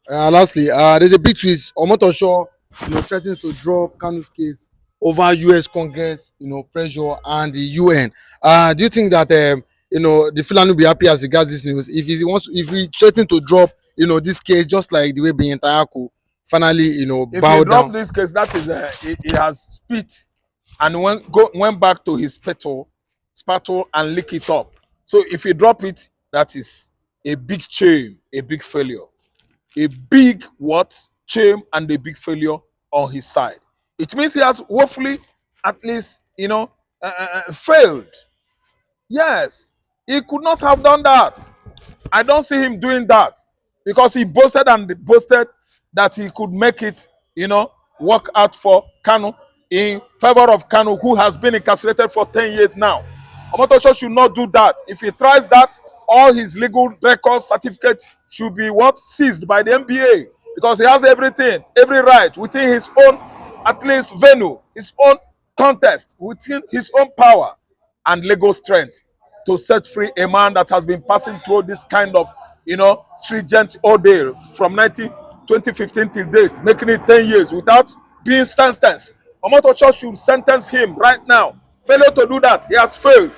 Lastly, there's a big twist. Omotosho, threatens to drop Kanu's case over U.S. Congress, pressure and the UN. Do you think that the Fulani will be happy as regards this news if he threatens to drop, this case just like the way Biyentayako finally, If he bow drops down? this case, that is he has spit and went back to his spattle and lick it up. So if he drop it, that is a big shame, a big failure, a big what shame and a big failure on his side. It means he has woefully, at least failed. Yes, he could not have done that. I don't see him doing that because he boasted and boasted that he could make it, work out for Kanu in favor of Kanu, who has been incarcerated for 10 years now. Omotosho should not do that. If he tries that, all his legal records, certificates should be seized by the NBA because he has everything, every right within his own, at least venue, his own contest, within his own power and legal strength to set free a man that has been passing through this kind of, stringent ordeal from 2015 till date, making it 10 years without being sentenced. Omotosho should sentence him right now. Failure to do that, he has failed.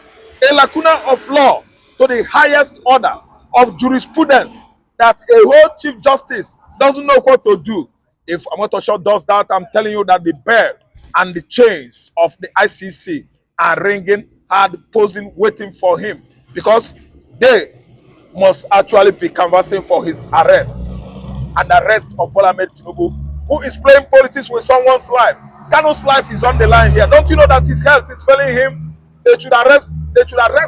A lacuna of law to the highest order of jurisprudence that a whole chief justice doesn't know what to do. If Omotosho does that, I'm telling you that the bell and the chains of the ICC are ringing hard, posing, waiting for him because they must actually be canvassing for his arrest and the arrest of Bola Ahmed Tinubu, who is playing politics with someone's life. Kanu's life is on the line here. Don't you know that his health is failing him? They should arrest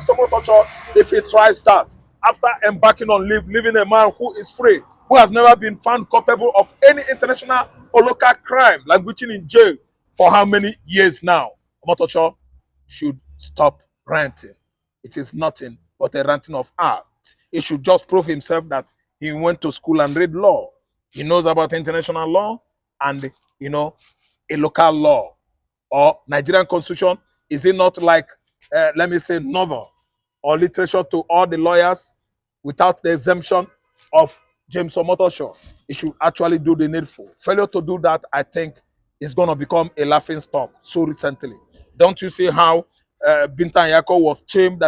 Omotosho if he tries that. After embarking on leaving a man who is free, who has never been found culpable of any international or local crime, languishing in jail for how many years now? Omotosho should stop ranting. It is nothing but a ranting of art. He should just prove himself that he went to school and read law. He knows about international law and, a local law or Nigerian constitution. Is it not like, let me say, novel or literature to all the lawyers without the exemption of James Omotosho? He should actually do the needful. Failure to do that, I think, is going to become a laughing stock so recently. Don't you see how Binta Nyako was shamed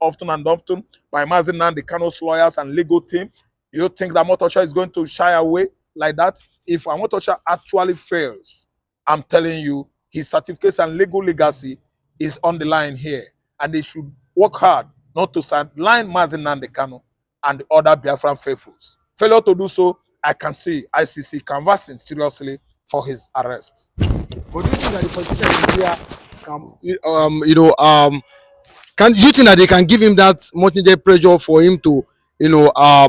often and often by Nnamdi Kanu's lawyers and legal team? You think that Omotosho is going to shy away like that? If Omotosho actually fails, I'm telling you, his certificates and legal legacy is on the line here. And they should work hard not to sideline Nnamdi Kanu and the other Biafran faithfuls. Failure to do so, I can see ICC canvassing seriously for his arrest. But do you think that the politicians in Nigeria can you think that they can give him that much needed pressure for him to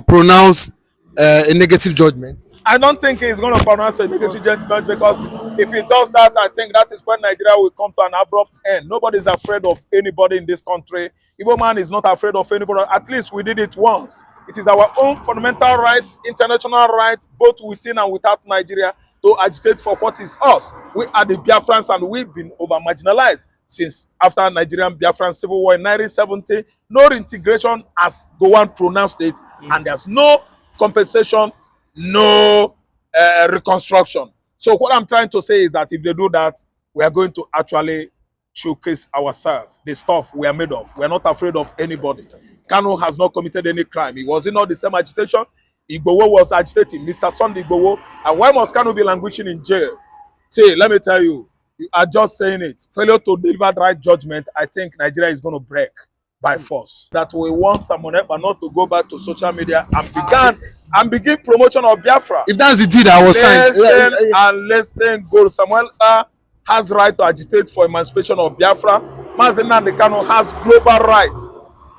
pronounce a negative judgment? I don't think he's going to pronounce a negative judgment because if he does that, I think that is when Nigeria will come to an abrupt end. Nobody is afraid of anybody in this country. Igbo man is not afraid of anybody. At least we did it once. It is our own fundamental right, international right, both within and without Nigeria, to agitate for what is us. We are the Biafrans and we've been over-marginalized since after Nigerian Biafran Civil War in 1970. No reintegration, as Gowon pronounced it, and there's no compensation, no reconstruction. So what I'm trying to say is that if they do that, we are going to actually showcase ourselves, the stuff we are made of. We are not afraid of anybody. Kanu has not committed any crime. He was in all the same agitation. Igbowo was agitating, Mr. Sunday Igbowo. And why must Kanu be languishing in jail? See, let me tell you, you are just saying it. Failure to deliver the right judgment, I think Nigeria is going to break by force. That we want someone else, but not to go back to social media and begin promotion of Biafra. If that's the deed I was saying. Let's then go. Samuel has right to agitate for emancipation of Biafra. Nnamdi Kanu has global rights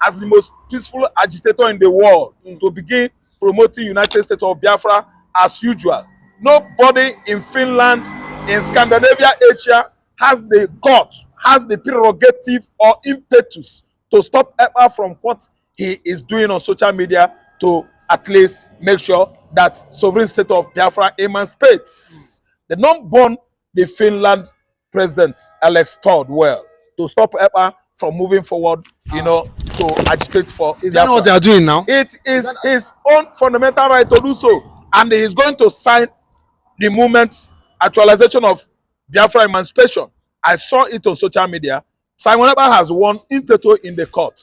as the most peaceful agitator in the world to begin promoting United States of Biafra as usual. Nobody in Finland, in Scandinavia, Asia has the guts, has the prerogative or impetus to stop Epa from what he is doing on social media to at least make sure that sovereign state of Biafra emancipates. They don't born the Finland president, Alex Todd, well, to stop Epa from moving forward, to agitate for Is that not what they are doing now? It is his own fundamental right to do so. and he is going to sign the movement actualization of Biafra emancipation. I saw it on social media. Simon Ekpa has won in toto in the court.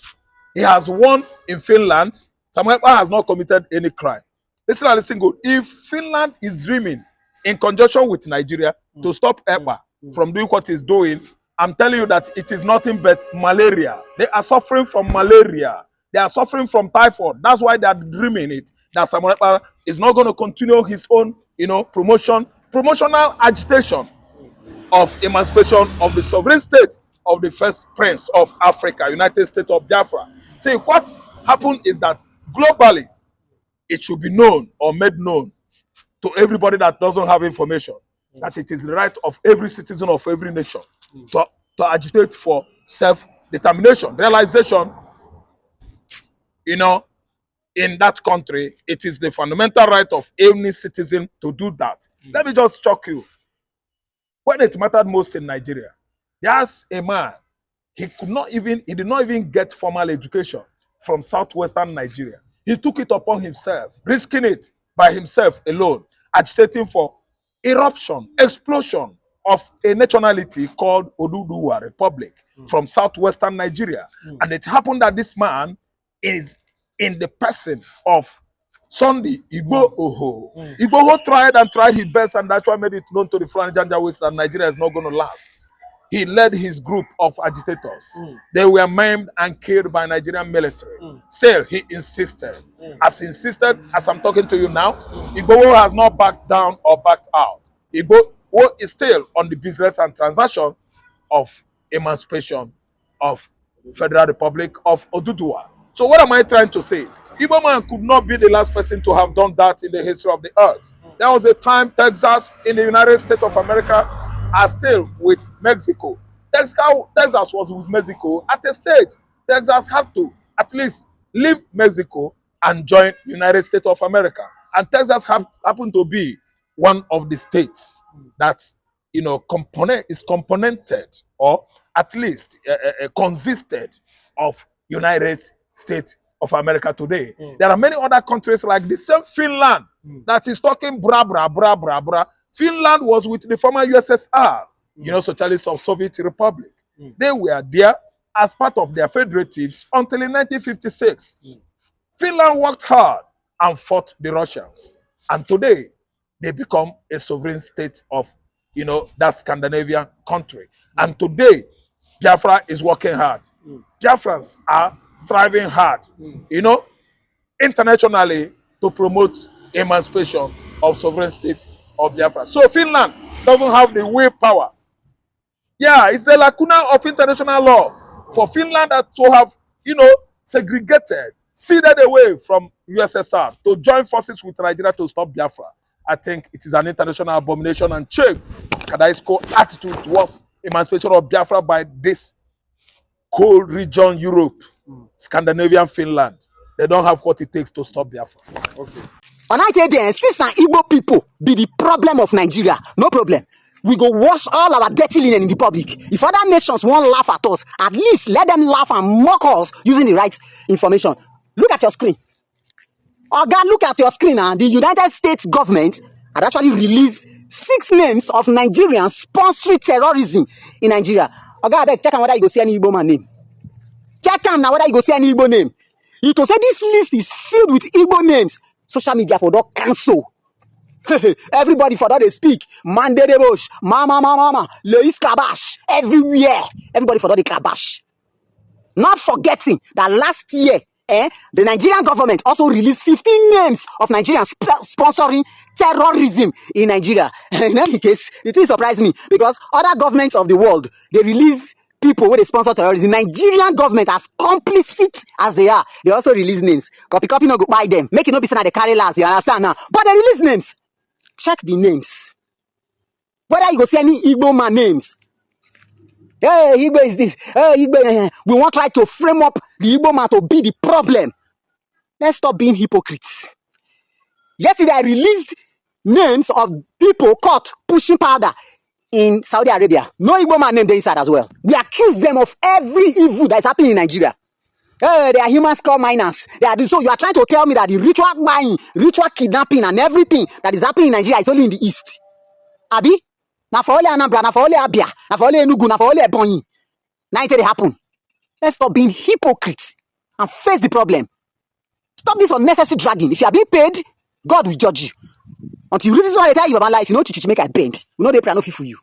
He has won in Finland. Simon Ekpa has not committed any crime. Listen and listen good. If Finland is dreaming in conjunction with Nigeria to stop Ekpa from doing what he's doing, I'm telling you that it is nothing but malaria. They are suffering from malaria. They are suffering from typhoid. That's why they are dreaming it. That Simon Ekpa is not going to continue his own, promotional agitation of emancipation of the sovereign state of the first prince of Africa, United States of Biafra. See, what happened is that globally, it should be known or made known to everybody that doesn't have information that it is the right of every citizen of every nation to agitate for self-determination, realization, in that country. It is the fundamental right of any citizen to do that. Let me just shock you. When it mattered most in Nigeria, there's a man, he did not even get formal education from southwestern Nigeria. He took it upon himself, risking it by himself alone, agitating for eruption, explosion of a nationality called Oduduwa Republic from southwestern Nigeria. And it happened that this man is in the person of Sunday Igboho. Igboho tried his best and actually made it known to the Fulani Janjaweeds that Nigeria is not going to last. He led his group of agitators. They were maimed and killed by Nigerian military. Still, he insisted. As I'm talking to you now, Igboho has not backed down or backed out. Igboho is still on the business and transaction of emancipation of Federal Republic of Oduduwa. So what am I trying to say? Igbo man could not be the last person to have done that in the history of the earth. There was a time Texas in the United States of America are still with Mexico. Texas was with Mexico at a stage. Texas had to at least leave Mexico and join United States of America. And Texas happened to be one of the states that is componented or at least consisted of United States of America today. There are many other countries like the same Finland that is talking bra bra bra bra bra. Finland was with the former USSR, Socialist of Soviet Republic. They were there as part of their federatives until in 1956. Finland worked hard and fought the Russians. And today, they become a sovereign state of, that Scandinavian country. And today, Biafra is working hard. Biafrans are striving hard, internationally to promote emancipation of sovereign state of Biafra. So Finland doesn't have the willpower. Yeah, it's a lacuna of international law for Finland to have, segregated, ceded away from USSR to join forces with Nigeria to stop Biafra. I think it is an international abomination and shame. Kadaisco attitude towards emancipation of Biafra by this cold region, Europe, Scandinavian Finland. They don't have what it takes to stop Biafra. Okay. On I tell them, since now Igbo people be the problem of Nigeria, no problem. We go wash all our dirty linen in the public. If other nations won't laugh at us, at least let them laugh and mock us using the right information. Look at your screen. Oh God, look at your screen now. The United States government had actually released 6 names of Nigerians sponsoring terrorism in Nigeria. Oh God, I beg, check on whether you go see any Igbo man name. Check on now whether you go see any Igbo name. You to say this list is filled with Igbo names. Social media for don't cancel. Everybody for that they speak. Mande de Bush, mama, Lois Kabash, everywhere. Everybody for that they Kabash. Not forgetting that last year, the Nigerian government also released 15 names of Nigerians sponsoring terrorism in Nigeria. In any case, it will surprise me because other governments of the world, they release people where they sponsor terrorism. Nigerian government, as complicit as they are, they also release names. Copy, no go buy them. Make it no be saying that they carry last, you understand now? But they release names. Check the names. Whether you go see any Igbo man names. Hey, Igbo is this. Hey, Igbo. We want to try to frame up the Igbo man to be the problem. Let's stop being hypocrites. Yesterday, I released names of people caught pushing powder in Saudi Arabia. No Igbo man named inside as well. We accuse them of every evil that is happening in Nigeria. They are human skull miners. They are so you are trying to tell me that the ritual buying, ritual kidnapping, and everything that is happening in Nigeria is only in the east. Abi? Na for only Anambra, na for only Abia, na for only Enugu, na for only Ebonyi. Now it happen. Let's stop being hypocrites and face the problem. Stop this unnecessary dragging. If you are being paid, God will judge you. Until you read this one, they tell you about life, you know, to make I bend. You know, they pray no fit for you.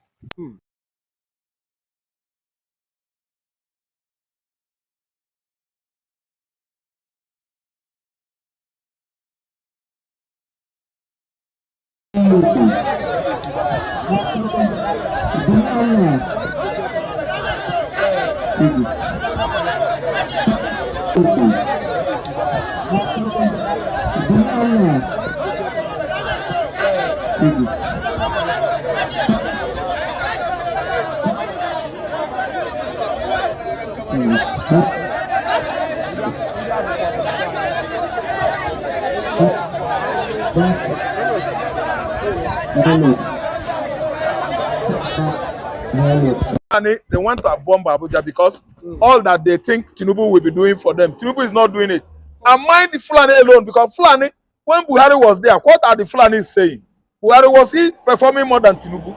And they want to bomb Abuja because all that they think Tinubu will be doing for them, Tinubu is not doing it. And mind the Fulani alone, because Fulani, when Buhari was there, what are the Fulani saying? Buhari, was he performing more than Tinubu?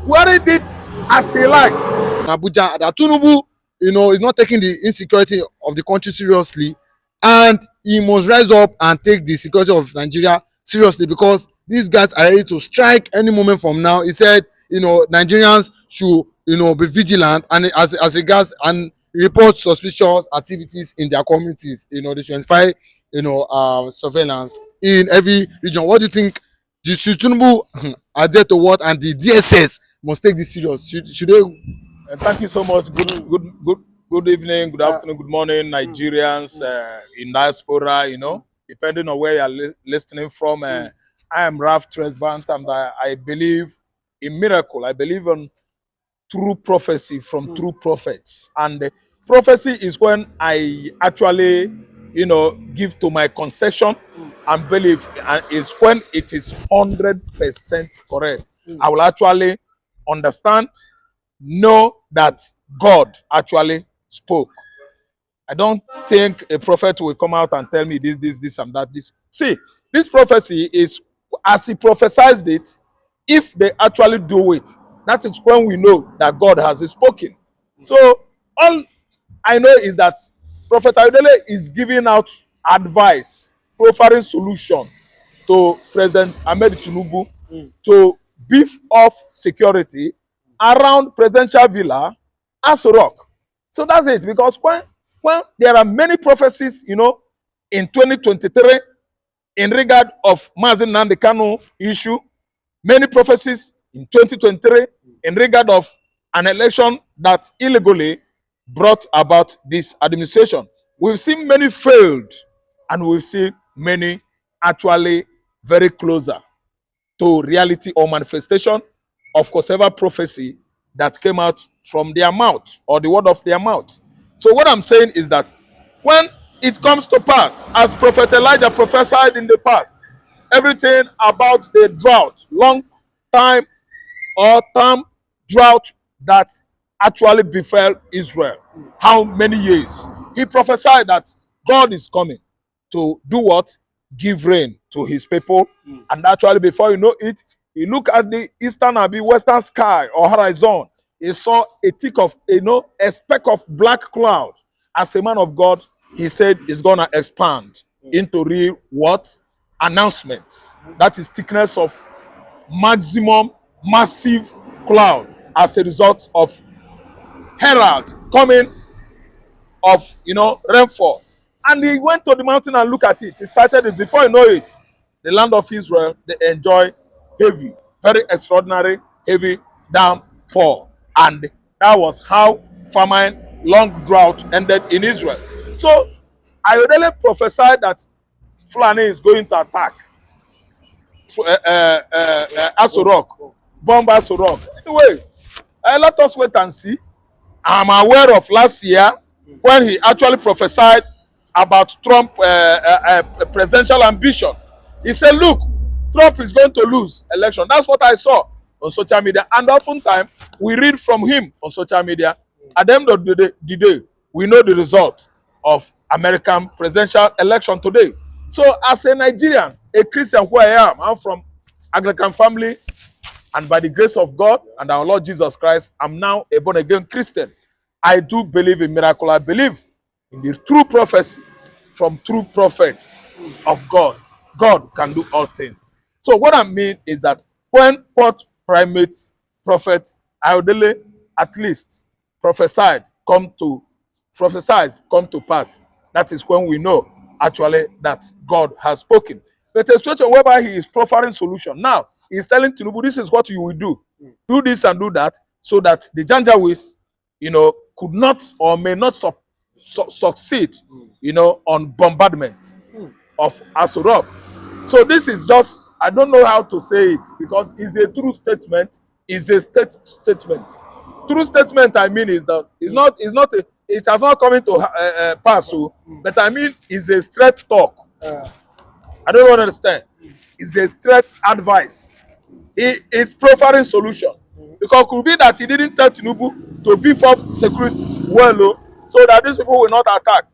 Buhari did as he likes. Abuja, that Tinubu, is not taking the insecurity of the country seriously, and he must rise up and take the security of Nigeria seriously, because these guys are ready to strike any moment from now. He said, Nigerians should, be vigilant and as regards and report suspicious activities in their communities. They should identify, surveillance in every region. What do you think? Should Tinubu adhere to what, and the DSS must take this serious? Should they? Thank you so much. Good evening, good afternoon, good morning, Nigerians in diaspora. Depending on where you're listening from. I am Ralph Tresvant, and I believe in miracle. I believe in true prophecy from true prophets. And prophecy is when I actually, give to my concession and believe, and is when it is 100% correct. I will actually understand, know that God actually spoke. I don't think a prophet will come out and tell me this, and that. See, this prophecy is as he prophesied it. If they actually do it, that is when we know that God has spoken. So all I know is that Prophet Ayodele is giving out advice, proffering solution to President Ahmed Tinubu to beef off security around Presidential Villa, Aso Rock. So that's it. Because when there are many prophecies, in 2023 in regard of Nnamdi Kanu issue, many prophecies in 2023 in regard of an election that illegally brought about this administration. We've seen many failed, and we've seen many actually very closer to reality or manifestation of whatever prophecy that came out from their mouth or the word of their mouth. So what I'm saying is that when it comes to pass, as Prophet Elijah prophesied in the past, everything about the drought, long time or term drought that actually befell Israel, how many years? He prophesied that God is coming to do what? Give rain to his people. And actually, before you know it, he looked at the eastern and the western sky or horizon. He saw a tick of, a speck of black cloud. As a man of God, he said it's gonna expand into real what? Announcements. That is thickness of maximum massive cloud as a result of herald coming of rainfall. And he went to the mountain and looked at it. He cited it. Before you know it, the land of Israel, they enjoy heavy, very extraordinary, heavy downpour. And that was how famine, long drought ended in Israel. So Ayodele prophesied that Fulani is going to attack Aso Rock, bomb Aso Rock. Anyway, let us wait and see. I'm aware of last year when he actually prophesied about Trump presidential ambition. He said, look, Trump is going to lose election. That's what I saw on social media. And oftentimes, we read from him on social media. At the end of the day, we know the result of American presidential election today. So as a Nigerian, a Christian who I am, I'm from Anglican family, and by the grace of God and our Lord Jesus Christ, I'm now a born-again Christian. I do believe in miracle. I believe in the true prophecy from true prophets of God. God can do all things. So what I mean is that when what primate prophet Ayodele at least prophesied come to pass, that is when we know actually that God has spoken. But a situation whereby he is proffering solution. Now, he is telling Tinubu, this is what you will do. Do this and do that, so that the Janjaweeds, could not or may not succeed, on bombardment of Asurok. So this is just, I don't know how to say it, because it's a true statement. It's a statement. True statement, I mean, is that it has not come into pass, but I mean, it's a straight talk. I don't understand. It's a straight advice. He is proffering solution. Because it could be that he didn't tell Tinubu to beef up security well, so that these people will not attack.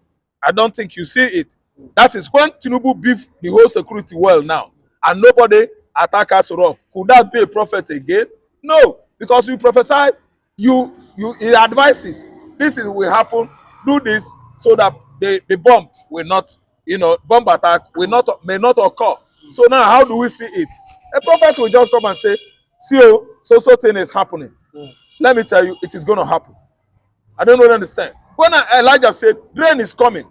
I don't think you see it. That is when Tinubu beef the whole security well now, and nobody attack us up. Could that be a prophet again? No, because you prophesy, he advises, this is will happen, do this, so that the bomb will not, bomb attack may not occur. So now how do we see it? A prophet will just come and say, see, so thing is happening. Let me tell you, it is going to happen. I don't really understand. When Elijah said, rain is coming,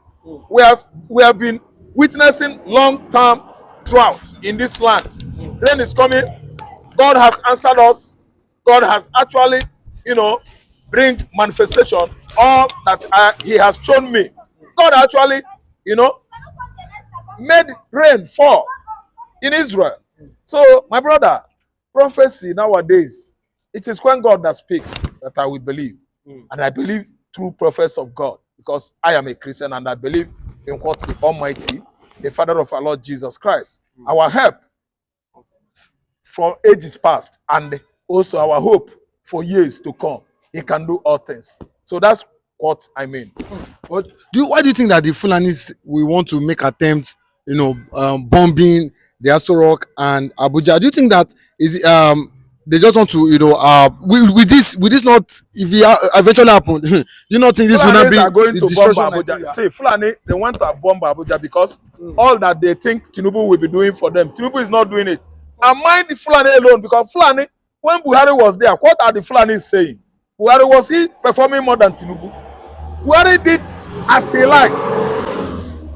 we have been witnessing long-term drought in this land. Rain is coming. God has answered us. God has actually, bring manifestation all that he has shown me. God actually, made rain fall in Israel. So, my brother, prophecy nowadays, it is when God that speaks that I will believe. And I believe through prophets of God, because I am a Christian and I believe in what the Almighty, the Father of our Lord Jesus Christ, our help from ages past, and also our hope for years to come. He can do all things. So that's what I mean. But why do you think that the Fulanis will want to make attempts, bombing the Asorok and Abuja? Do you think that they just want to, with this not, if it eventually happen, do you not think this will not Fulanis be are going the to bomb destruction of Abuja. Nigeria? See, Fulani, they want to bomb Abuja because all that they think Tinubu will be doing for them, Tinubu is not doing it. And mind the Fulani alone, because Fulani, when Buhari was there, what are the Fulanis saying? Buhari, was he performing more than Tinubu? Buhari did as he likes.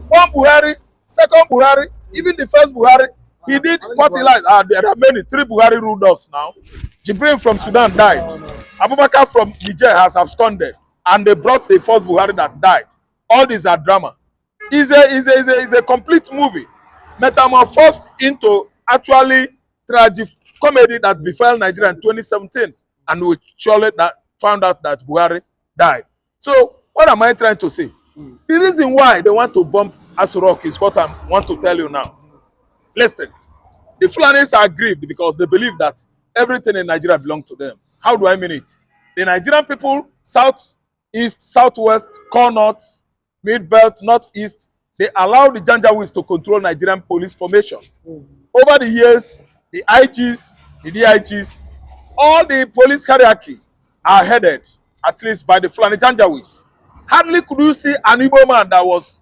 One Buhari, second Buhari, even the first Buhari, he did what he likes. There are many. 3 Buhari ruled us now. Jibril from Sudan died. Abubakar from Niger has absconded. And they brought the first Buhari that died. All these are drama. It's a complete movie. Metamorphosed into actually tragic comedy that befell Nigeria in 2017. And we surely found out that Buhari died. So what am I trying to say? The reason why they want to bomb Asurok is what I want to tell you now. Listen, the Fulanis are grieved because they believe that everything in Nigeria belongs to them. How do I mean it? The Nigerian people, south, east, southwest, core north, mid-belt, northeast, they allow the Janjaweeds to control Nigerian police formation. Over the years, the IGs, the DIGs, all the police hierarchy are headed, at least by the Fulani Janjaweeds. Hardly could you see an Igbo man that was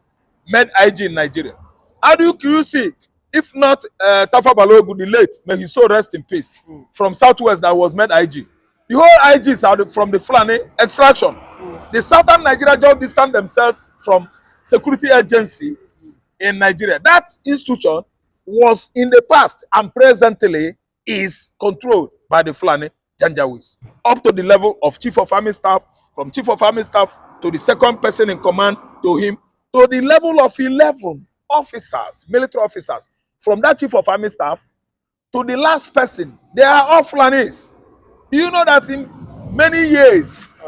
made IG in Nigeria. How do you see, if not Tafa Balogu, the late, may his soul rest in peace, from Southwest that was made IG. The whole IGs are from the Fulani extraction. The Southern Nigeria just distance themselves from security agency in Nigeria. That institution was in the past and presently is controlled by the Fulani Janjaweeds, up to the level of Chief of Army Staff, from Chief of Army Staff to the second person in command to him, to the level of 11 officers, military officers, from that Chief of Army Staff to the last person. They are all Fulanis. Do you know that in many years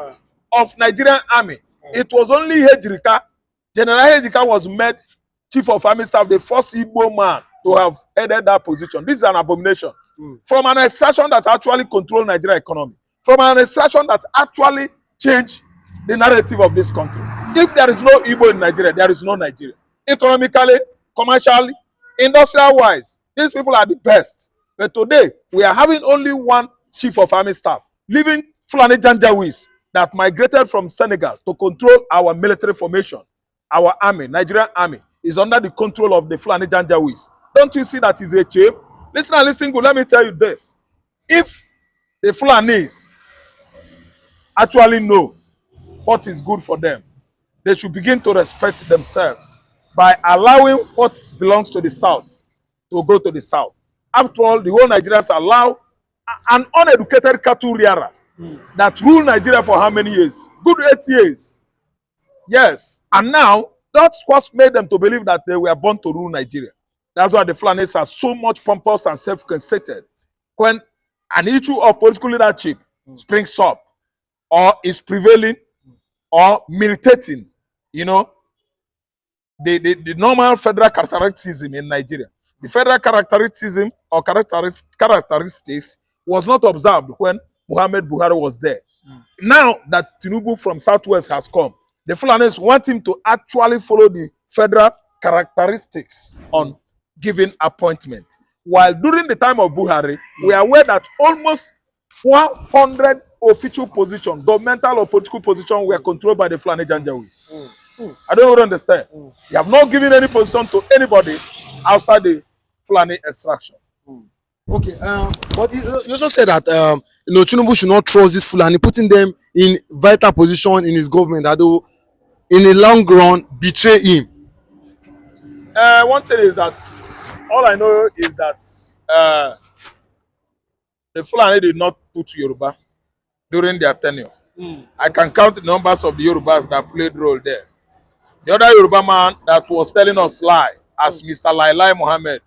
of Nigerian army, it was only Hejrika, General Hejrika was made Chief of Army Staff, the first Igbo man to have headed that position. This is an abomination. From an extraction that actually controlled Nigerian economy, from an extraction that actually changed the narrative of this country. If there is no Igbo in Nigeria, there is no Nigeria. Economically, commercially, industrial-wise, these people are the best. But today, we are having only one chief of army staff, leaving Fulani Janjaweeds that migrated from Senegal to control our military formation. Our army, Nigerian army, is under the control of the Fulani Janjaweeds. Don't you see that is a shame? Listen and listen good. Let me tell you this. If the Fulanis actually know what is good for them, they should begin to respect themselves by allowing what belongs to the South to go to the South. After all, the whole Nigerians allow an uneducated cattle rearer that ruled Nigeria for how many years? Good 8 years. Yes. And now, that's what made them to believe that they were born to rule Nigeria. That's why the Fulanis are so much pompous and self-conceited. When an issue of political leadership springs up, or is prevailing, or militating, you know, the normal federal characteristics in Nigeria. The federal characteristics or characteristics was not observed when Muhammad Buhari was there. Now that Tinubu from Southwest has come, the Fulanis want him to actually follow the federal characteristics on giving appointment. While during the time of Buhari, we are aware that almost 100 official positions, governmental or political positions, were controlled by the Fulani Janjaweeds. I don't really understand. They have not given any position to anybody outside the Fulani extraction. Okay, but you also said that you know, Tinubu should not trust this Fulani, putting them in vital position in his government that will, in the long run, betray him. One thing is that all I know is that the Fulani did not put Yoruba during their tenure. I can count the numbers of the Yorubas that played role there. The other Yoruba man that was telling us lie, as Mr. Lailai Mohammed,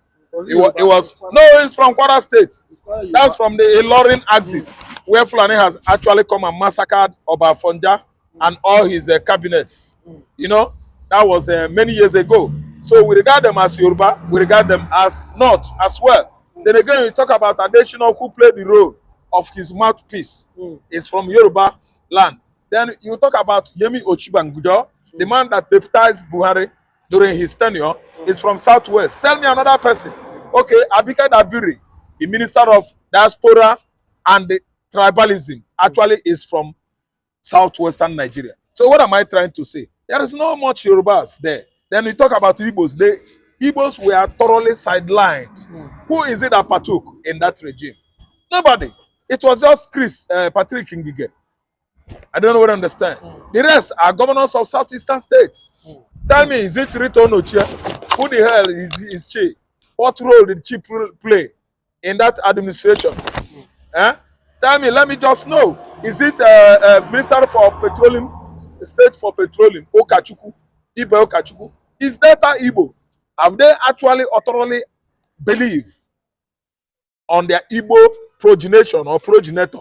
it was no, it's from Kwara State. That's from the Ilorin axis, where Fulani has actually come and massacred Obafonja and all his cabinets. You know, that was many years ago. So we regard them as Yoruba, we regard them as not as well. Then again, you talk about Adesina, who played the role of his mouthpiece, is from Yoruba land. Then you talk about Yemi Ochibangudo, the man that deputized Buhari during his tenure, is from Southwest. Tell me another person. Okay, Abika Dabiri, the minister of diaspora and the tribalism, actually is from Southwestern Nigeria. So what am I trying to say? There is not much Yorubas there. Then we talk about Igbos. The Igbos were thoroughly sidelined. Who is it that partook in that regime? Nobody. It was just Patrick Ngige. I don't know what I understand. The rest are governors of southeastern states. Tell me, is it Rito Nochia? Who the hell is Che? What role did Che play in that administration? Tell me, let me just know. Is it Minister for Petroleum, State for Petroleum, Okachuku, Ibe Okachuku? Is that Igbo? Have they actually utterly believed on their Igbo progenation or progenitor?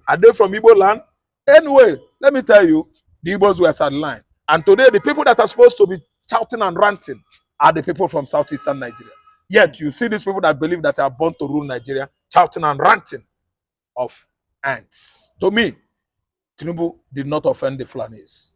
Are they from Igbo land? Anyway, let me tell you, the Igbos were sidelined. And today, the people that are supposed to be shouting and ranting are the people from southeastern Nigeria. Yet, you see these people that believe that they are born to rule Nigeria, shouting and ranting of ants. To me, Tinubu did not offend the Fulanis.